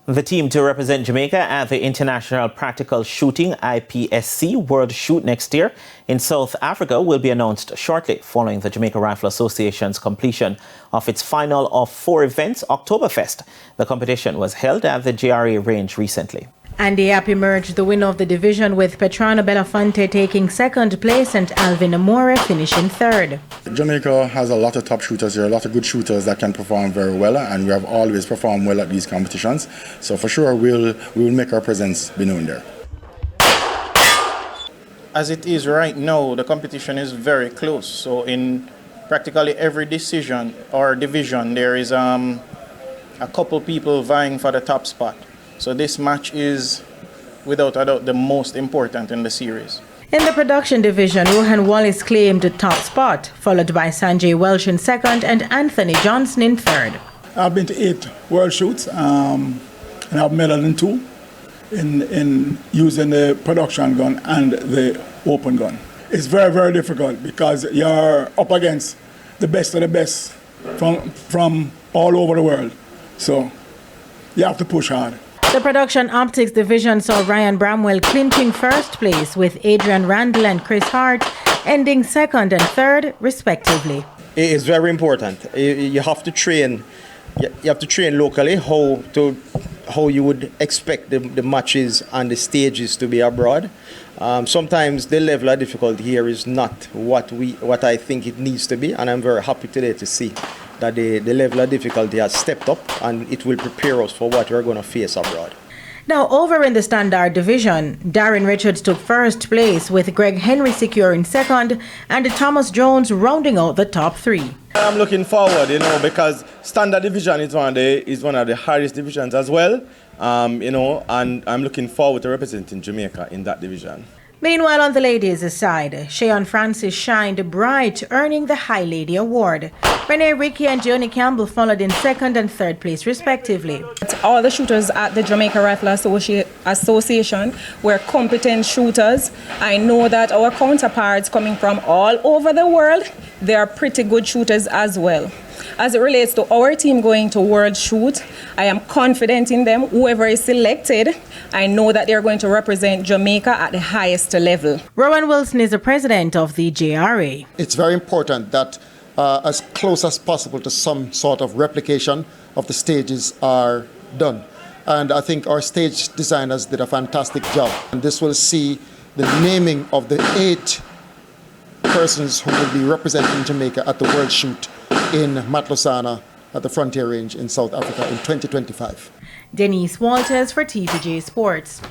The team to represent Jamaica at the International Practical Shooting IPSC World Shoot next year in South Africa will be announced shortly following the Jamaica Rifle Association's completion of its final of 4 events, Oktoberfest. The competition was held at the JRA range recently. Andy Yap emerged the winner of the division, with Petrano Belafonte taking second place and Alvin Amore finishing third. Jamaica has a lot of top shooters here, a lot of good shooters that can perform very well, and we have always performed well at these competitions. So for sure we will make our presence be known there. As it is right now, the competition is very close. So in practically every decision or division, there is a couple people vying for the top spot. So this match is, without a doubt, the most important in the series. In the production division, Rohan Wallace claimed the top spot, followed by Sanjay Welch in second and Anthony Johnson in third. I've been to 8 world shoots and I've medaled in 2 in using the production gun and the open gun. It's very, very difficult because you're up against the best of the best from all over the world. So you have to push hard. The production optics division saw Ryan Bramwell clinching first place, with Adrian Randall and Chris Hart ending second and third respectively. It is very important. You have to train. You have to train locally how you would expect the matches and the stages to be abroad. Sometimes the level of difficulty here is not what I think it needs to be, and I'm very happy today to see that the level of difficulty has stepped up, and it will prepare us for what we're going to face abroad. Now, over in the standard division, Darren Richards took first place, with Greg Henry securing second and Thomas Jones rounding out the top 3. I'm looking forward, because standard division is one of the hardest divisions as well, and I'm looking forward to representing Jamaica in that division. Meanwhile, on the ladies' side, Cheyenne Francis shined bright, earning the High Lady Award. Renee Rickey and Joni Campbell followed in second and third place respectively. All the shooters at the Jamaica Rifle Association were competent shooters. I know that our counterparts coming from all over the world, they are pretty good shooters as well. As it relates to our team going to World Shoot, I am confident in them. Whoever is selected, I know that they're going to represent Jamaica at the highest level. Rowan Wilson is the president of the JRA. It's very important that as close as possible to some sort of replication of the stages are done. And I think our stage designers did a fantastic job. And this will see the naming of the 8 persons who will be representing Jamaica at the World Shoot in Matlosana at the Frontier Range in South Africa in 2025. Denise Walters for TVJ Sports.